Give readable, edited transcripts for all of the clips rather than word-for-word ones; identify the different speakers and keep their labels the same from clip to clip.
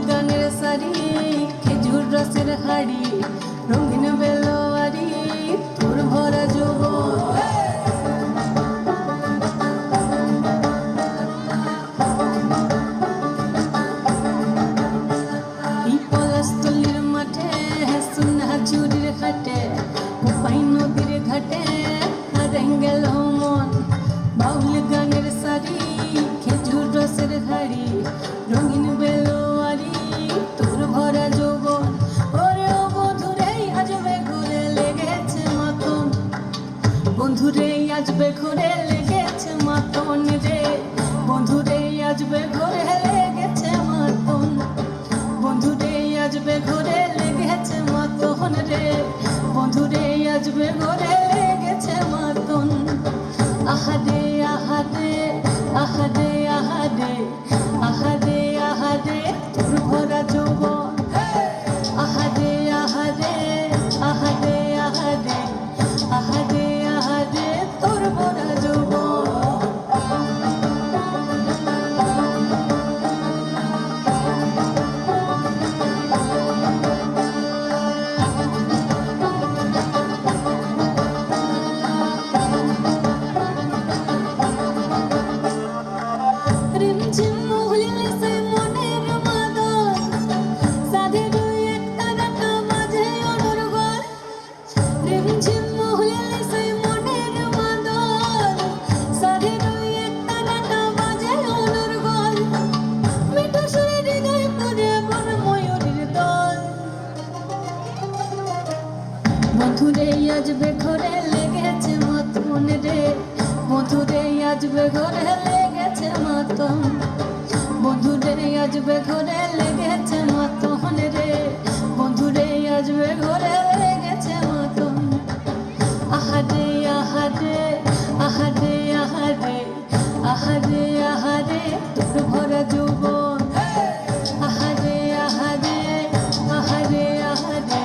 Speaker 1: গানের সারি খেজুর রসের হাড়ি রঙিন বেলোয়ারি তোর ভরা যৌবন এই পলাশতলির মাঠে সোনা চুরির খাটে কোপাই নদীর ঘাটে হারাই গেল মন বাউল গানের সারি খেজুর রসের হাড়ি রঙিন বেলোয়ারি তোর ভরা যৌবন ওরে ও বন্ধুরে আজবে ঘুরে লেগেছে মাতন বন্ধুরে আজবে ঘুরে লেগেছে মাতন রে বন্ধুরে আজবে ঘুরে লেগেছে মাতন বন্ধুরে আজবে ঘুরে লেগেছে মাতন রে বন্ধুরে আজবে ঘুরে লেগেছে মাতন আহারে আহারে আহারে আহারে আহারে আহারে তোর ভরা যৌবন আহারে আহারে আহারে আহারে আহারে আহারে তোর ভরা যৌবন বন্ধুরে আজবে ঘরে লেগেছে মাতন রে বন্ধুরে আজবে ঘরে লেগেছে মাতন বন্ধুরে আজবে ঘরে লেগেছে মাতন রে বন্ধুরে আজবে ঘরে লেগেছে মাতন আহারে আহারে আহারে আহারে আহারে আহারে তোর ভরা যৌবন আহারে আহারে আহারে আহারে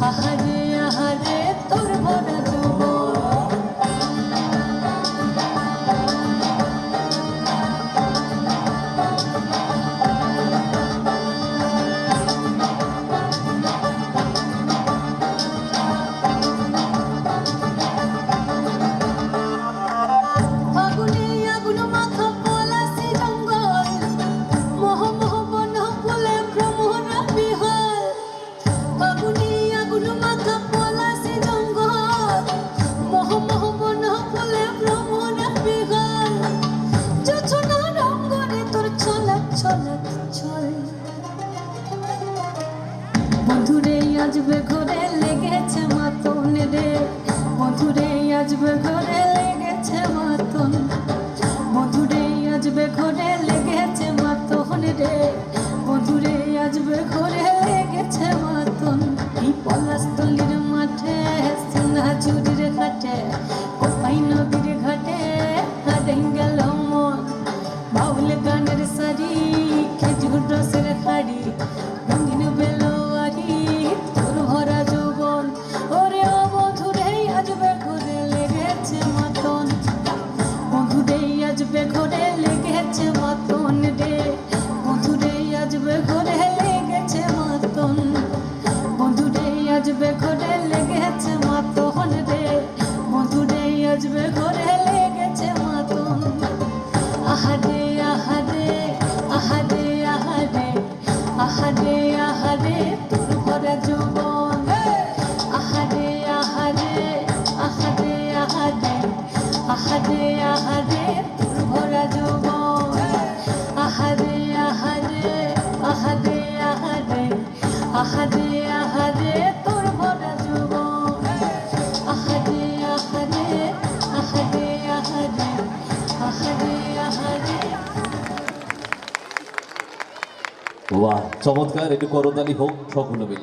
Speaker 1: আহারে আহারে তোর ভরা যৌবন আগুনে আগুন মাখা পলাশি জঙ্গল মোহ মোহ বন ফুলে ভ্রমরা বিহার আগুনে আগুন মাখা পলাশি জঙ্গল মোহ মোহ বন ফুলে ভ্রমরা বিহার যোছনা রঙ্গরে তোর ছলক ছলক ছল বন্ধুরে আজবে ঘরে লেগেছে মাতন রে বন্ধুরে আজবে ঘরে লেগেছে মাতন বন্ধুরে আজবে ঘরে লেগেছে মাতন রে বন্ধুরে আজবে ঘরে লেগেছে মাতন এই পলাশতলির মাঠে সোনা চুরির ঘাটে কোপাই নদীর ঘাটে হারাই গেল মন বাউল গানের সারি খেজুর রসের হাড়ি রঙিন বেলোয়ারি তোর ভরা যৌবন ওরে ও বন্ধুরে আজবে ঘুরে লেগেছে মাতন বন্ধুরে আজবে ঘুরে লেগেছে মাতন রে বন্ধুরে আজবে ঘুরে লেগেছে মাতন বন্ধুরে আজবে ঘুরে লেগেছে মাতন রে বন্ধুরে আজবে ঘুরে লেগেছে মাতন আহারে আহারে আহারে আহারে আহারে আহারে তোর ভরা যৌবন আহারে আহারে আহারে আহারে আহারে আহারে তোর ভরা যৌবন আহারে আহারে আহারে আহারে আহারে আহারে তোর ভরা যৌবন আহারে আহারে আহারে আহারে আহারে আহারে
Speaker 2: বাহ, চমৎকার! একটু করতালি হোক সকলে মিলে।